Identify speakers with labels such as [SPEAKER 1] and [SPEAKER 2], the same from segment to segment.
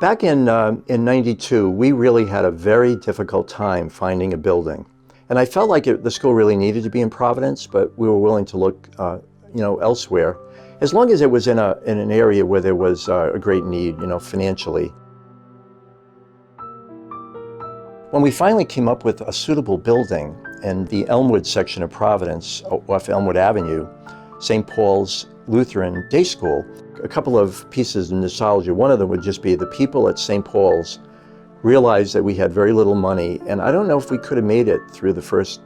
[SPEAKER 1] Back in '92, we really had a very difficult time finding a building. And I felt like the school really needed to be in Providence, but we were willing to look elsewhere, as long as it was in an area where there was a great need, financially. When we finally came up with a suitable building in the Elmwood section of Providence, off Elmwood Avenue, St. Paul's Lutheran Day School, a couple of pieces of nostalgia. One of them would just be the people at St. Paul's realized that we had very little money, and I don't know if we could have made it through the first,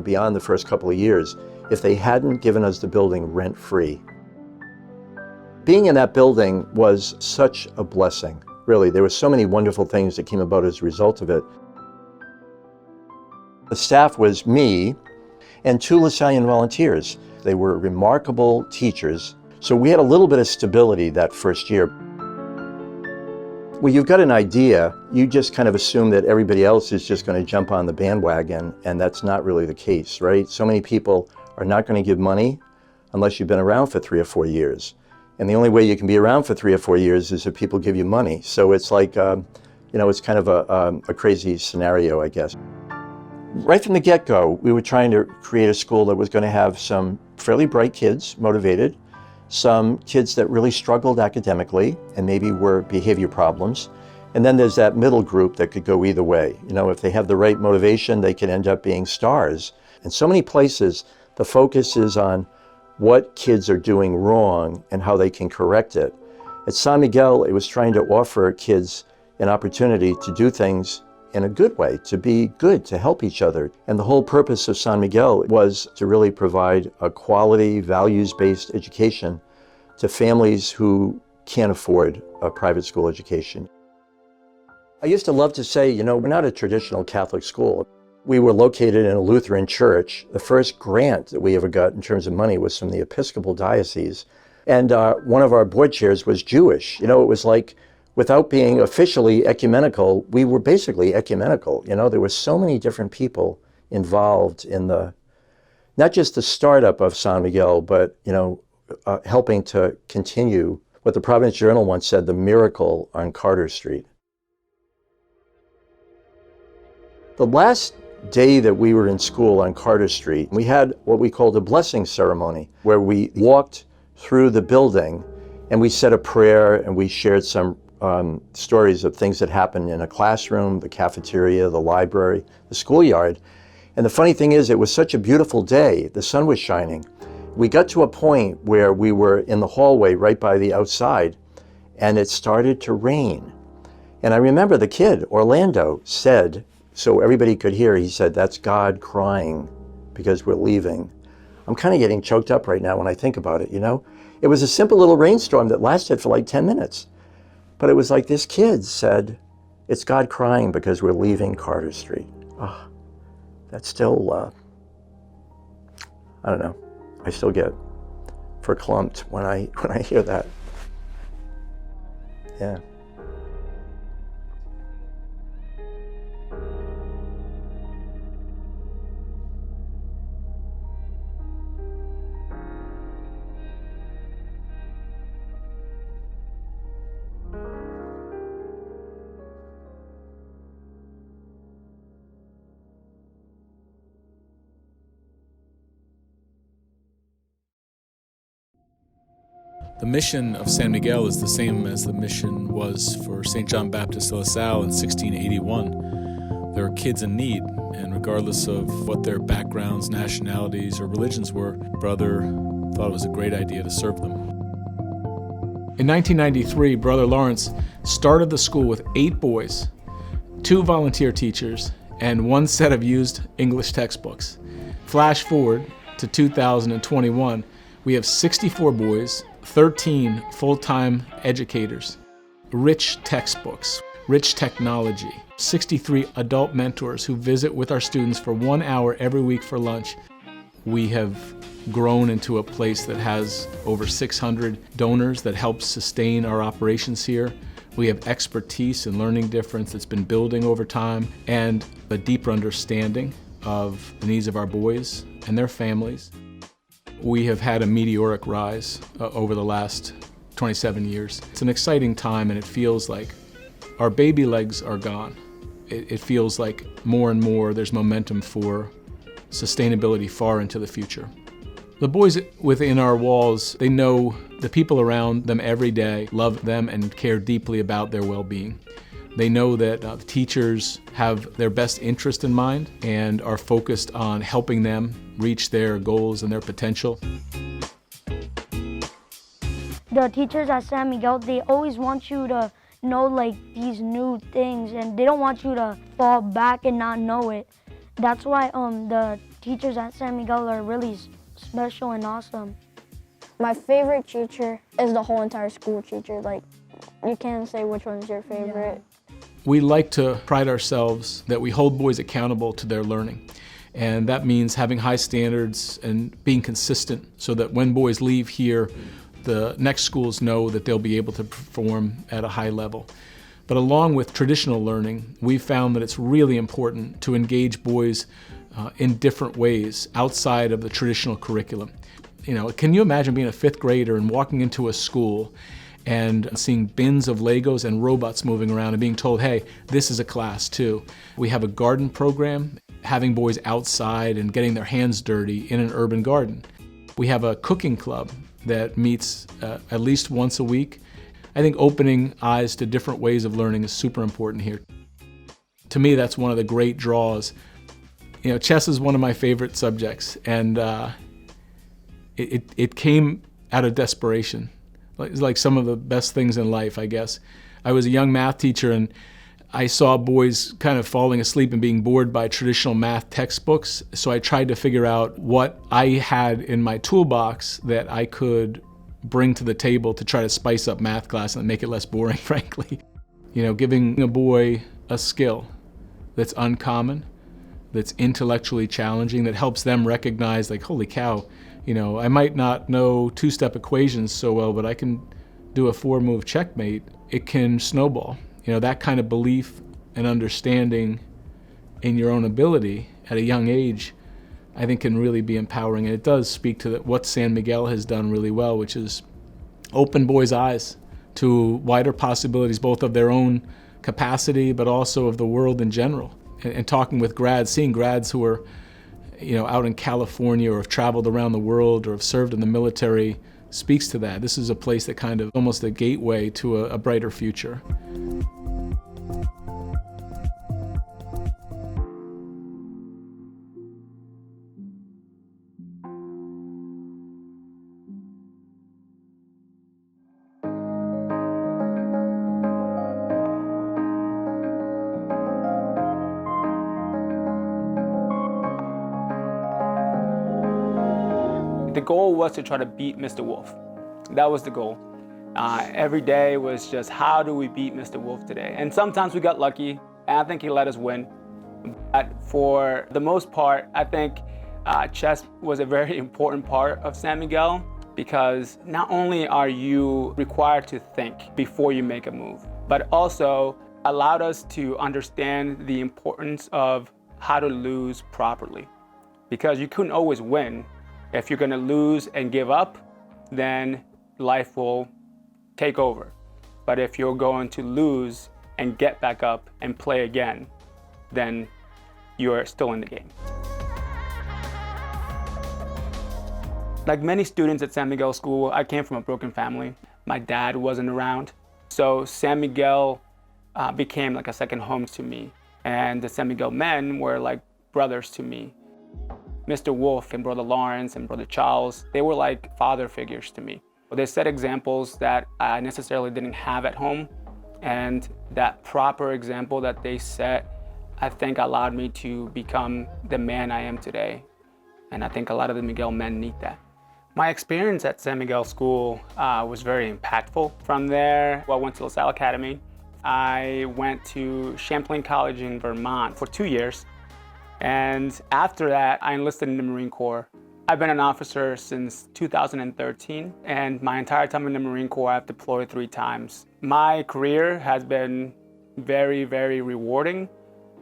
[SPEAKER 1] beyond the first couple of years, if they hadn't given us the building rent-free. Being in that building was such a blessing, really. There were so many wonderful things that came about as a result of it. The staff was me and 2 LaSallian volunteers. They were remarkable teachers, so we had a little bit of stability that first year. When you've got an idea, you just kind of assume that everybody else is just going to jump on the bandwagon, and that's not really the case, right? So many people are not going to give money unless you've been around for 3 or 4 years. And the only way you can be around for 3 or 4 years is if people give you money. So it's like, it's kind of a crazy scenario, I guess. Right from the get-go, we were trying to create a school that was going to have some fairly bright kids, motivated, some kids that really struggled academically and maybe were behavior problems. And then there's that middle group that could go either way. If they have the right motivation, they could end up being stars. In so many places, the focus is on what kids are doing wrong and how they can correct it. At San Miguel, it was trying to offer kids an opportunity to do things in a good way, to be good, to help each other. And the whole purpose of San Miguel was to really provide a quality, values-based education to families who can't afford a private school education. I used to love to say, we're not a traditional Catholic school. We were located in a Lutheran church. The first grant that we ever got in terms of money was from the Episcopal Diocese. And one of our board chairs was Jewish. It was like, without being officially ecumenical, we were basically ecumenical. There were so many different people involved in not just the startup of San Miguel, but, helping to continue what the Providence Journal once said, the miracle on Carter Street. The last day that we were in school on Carter Street, we had what we called a blessing ceremony, where we walked through the building and we said a prayer and we shared some stories of things that happened in a classroom, the cafeteria, the library, the schoolyard. And the funny thing is, it was such a beautiful day. The sun was shining. We got to a point where we were in the hallway right by the outside, and it started to rain. And I remember the kid, Orlando, said, so everybody could hear, he said, "That's God crying because we're leaving." I'm kind of getting choked up right now when I think about it, It was a simple little rainstorm that lasted for like 10 minutes. But it was like this kid said, "It's God crying because we're leaving Carter Street." Oh, that's still, I don't know. I still get verklempt when I hear that. Yeah.
[SPEAKER 2] The mission of San Miguel is the same as the mission was for St. John Baptist de La Salle in 1681. There are kids in need, and regardless of what their backgrounds, nationalities, or religions were, Brother thought it was a great idea to serve them. In 1993, Brother Lawrence started the school with 8 boys, 2 volunteer teachers, and 1 set of used English textbooks. Flash forward to 2021, we have 64 boys, 13 full-time educators, rich textbooks, rich technology, 63 adult mentors who visit with our students for 1 hour every week for lunch. We have grown into a place that has over 600 donors that help sustain our operations here. We have expertise in learning difference that's been building over time, and a deeper understanding of the needs of our boys and their families. We have had a meteoric rise over the last 27 years. It's an exciting time, and it feels like our baby legs are gone. It feels like more and more there's momentum for sustainability far into the future. The boys within our walls, they know the people around them every day love them and care deeply about their well-being. They know that the teachers have their best interest in mind and are focused on helping them reach their goals and their potential.
[SPEAKER 3] The teachers at San Miguel, they always want you to know like these new things, and they don't want you to fall back and not know it. That's why the teachers at San Miguel are really special and awesome.
[SPEAKER 4] My favorite teacher is the whole entire school teacher. Like, you can't say which one's your favorite.
[SPEAKER 2] We like to pride ourselves that we hold boys accountable to their learning. And that means having high standards and being consistent so that when boys leave here, the next schools know that they'll be able to perform at a high level. But along with traditional learning, we've found that it's really important to engage boys in different ways outside of the traditional curriculum. You know, can you imagine being a fifth grader and walking into a school and seeing bins of Legos and robots moving around and being told, hey, this is a class too. We have a garden program, having boys outside and getting their hands dirty in an urban garden. We have a cooking club that meets at least once a week. I think opening eyes to different ways of learning is super important here. To me, that's one of the great draws. You know, chess is one of my favorite subjects, and it came out of desperation. It's like some of the best things in life, I guess. I was a young math teacher, and I saw boys kind of falling asleep and being bored by traditional math textbooks, so I tried to figure out what I had in my toolbox that I could bring to the table to try to spice up math class and make it less boring, frankly. You know, giving a boy a skill that's uncommon, that's intellectually challenging, that helps them recognize, like, holy cow, you know, I might not know two-step equations so well, but I can do a four-move checkmate. It can snowball. You know, that kind of belief and understanding in your own ability at a young age, I think can really be empowering. And it does speak to what San Miguel has done really well, which is open boys' eyes to wider possibilities, both of their own capacity, but also of the world in general. And talking with grads, seeing grads who are, you know, out in California or have traveled around the world or have served in the military speaks to that. This is a place that kind of almost a gateway to a brighter future.
[SPEAKER 5] The goal was to try to beat Mr. Wolf. That was the goal. Every day was just, how do we beat Mr. Wolf today? And sometimes we got lucky, and I think he let us win. But for the most part, I think chess was a very important part of San Miguel, because not only are you required to think before you make a move, but also allowed us to understand the importance of how to lose properly. Because you couldn't always win. If you're gonna lose and give up, then life will take over. But if you're going to lose and get back up and play again, then you're still in the game. Like many students at San Miguel School, I came from a broken family. My dad wasn't around. So San Miguel became like a second home to me. And the San Miguel men were like brothers to me. Mr. Wolf and Brother Lawrence and Brother Charles, they were like father figures to me. They set examples that I necessarily didn't have at home, and that proper example that they set, I think allowed me to become the man I am today. And I think a lot of the Miguel men need that. My experience at San Miguel School was very impactful. From there, I went to LaSalle Academy. I went to Champlain College in Vermont for 2 years. And after that, I enlisted in the Marine Corps. I've been an officer since 2013, and my entire time in the Marine Corps, I've deployed 3 times. My career has been very, very rewarding,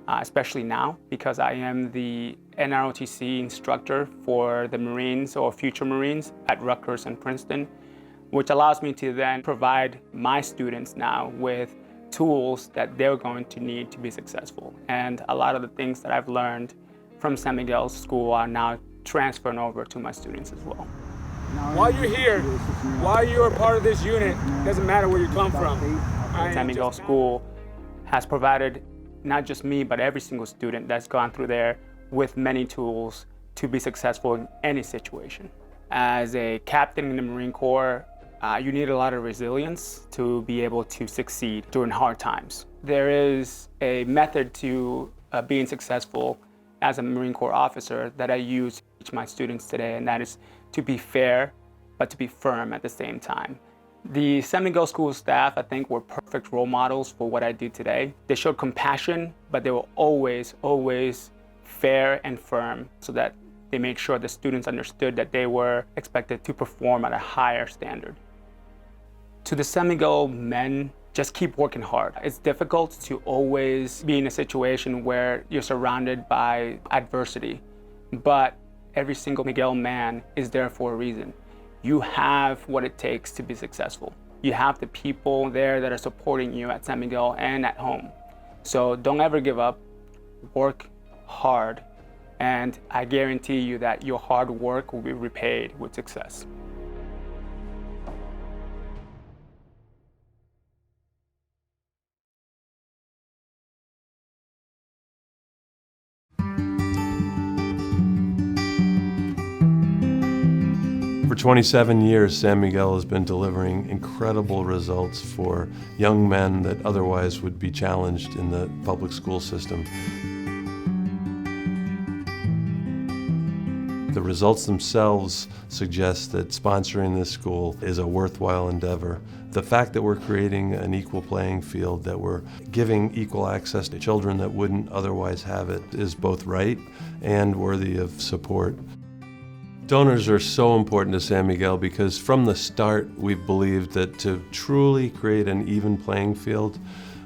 [SPEAKER 5] especially now, because I am the NROTC instructor for the Marines or future Marines at Rutgers and Princeton, which allows me to then provide my students now with tools that they're going to need to be successful. And a lot of the things that I've learned from San Miguel's school are now transferring over to my students as well.
[SPEAKER 6] While you're here, while you're a part of this unit, doesn't matter where you come from.
[SPEAKER 5] San Miguel School has provided not just me, but every single student that's gone through there with many tools to be successful in any situation. As a captain in the Marine Corps, you need a lot of resilience to be able to succeed during hard times. There is a method to being successful as a Marine Corps officer that I use to teach my students today, and that is to be fair, but to be firm at the same time. The San Miguel School staff, I think, were perfect role models for what I do today. They showed compassion, but they were always, always fair and firm, so that they made sure the students understood that they were expected to perform at a higher standard. To the San Miguel men, just keep working hard. It's difficult to always be in a situation where you're surrounded by adversity, but every single Miguel man is there for a reason. You have what it takes to be successful. You have the people there that are supporting you at San Miguel and at home. So don't ever give up, work hard, and I guarantee you that your hard work will be repaid with success.
[SPEAKER 7] For 27 years, San Miguel has been delivering incredible results for young men that otherwise would be challenged in the public school system. The results themselves suggest that sponsoring this school is a worthwhile endeavor. The fact that we're creating an equal playing field, that we're giving equal access to children that wouldn't otherwise have it, is both right and worthy of support. Donors are so important to San Miguel because from the start we've believed that to truly create an even playing field,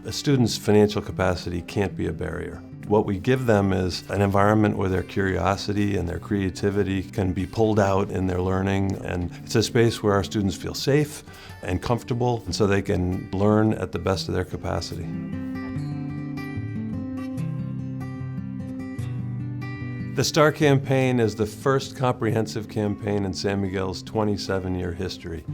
[SPEAKER 7] a student's financial capacity can't be a barrier. What we give them is an environment where their curiosity and their creativity can be pulled out in their learning, and it's a space where our students feel safe and comfortable, and so they can learn at the best of their capacity. The STAR campaign is the first comprehensive campaign in San Miguel's 27-year history.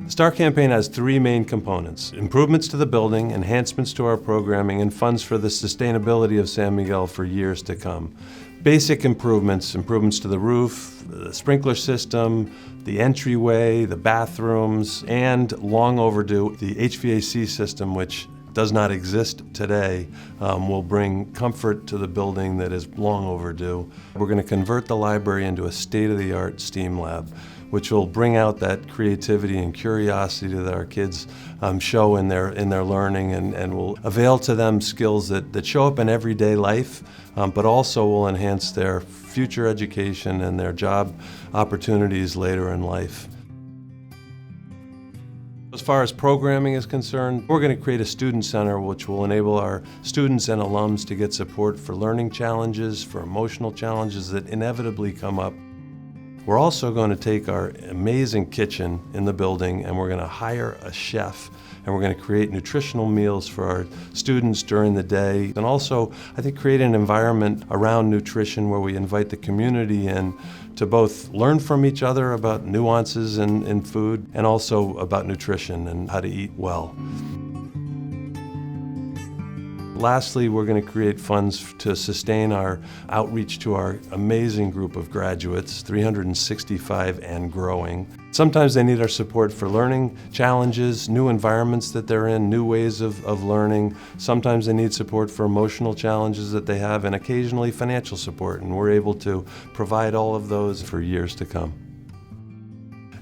[SPEAKER 7] The STAR campaign has three main components: improvements to the building, enhancements to our programming, and funds for the sustainability of San Miguel for years to come. Basic improvements to the roof, the sprinkler system, the entryway, the bathrooms, and long overdue, the HVAC system, which does not exist today, will bring comfort to the building that is long overdue. We're going to convert the library into a state-of-the-art STEAM lab, which will bring out that creativity and curiosity that our kids show in their learning, and will avail to them skills that show up in everyday life, but also will enhance their future education and their job opportunities later in life. As far as programming is concerned, we're going to create a student center which will enable our students and alums to get support for learning challenges, for emotional challenges that inevitably come up. We're also going to take our amazing kitchen in the building and we're going to hire a chef, and we're going to create nutritional meals for our students during the day, and also I think create an environment around nutrition where we invite the community in to both learn from each other about nuances in food and also about nutrition and how to eat well. Lastly, we're going to create funds to sustain our outreach to our amazing group of graduates, 365 and growing. Sometimes they need our support for learning challenges, new environments that they're in, new ways of learning. Sometimes they need support for emotional challenges that they have, and occasionally financial support, and we're able to provide all of those for years to come.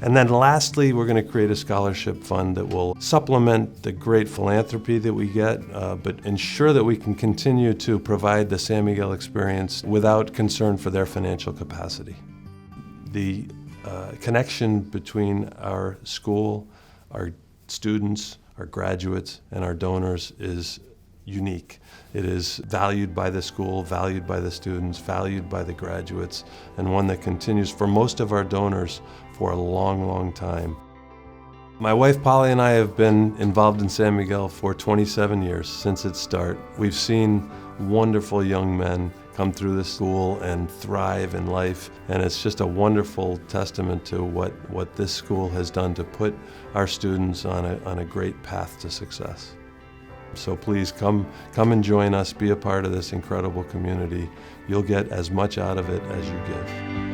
[SPEAKER 7] And then lastly, we're going to create a scholarship fund that will supplement the great philanthropy that we get, but ensure that we can continue to provide the San Miguel experience without concern for their financial capacity. The connection between our school, our students, our graduates, and our donors is unique. It is valued by the school, valued by the students, valued by the graduates, and one that continues for most of our donors for a long, long time. My wife Polly and I have been involved in San Miguel for 27 years since its start. We've seen wonderful young men come through this school and thrive in life, and it's just a wonderful testament to what this school has done to put our students on a great path to success. So please come and join us, be a part of this incredible community. You'll get as much out of it as you give.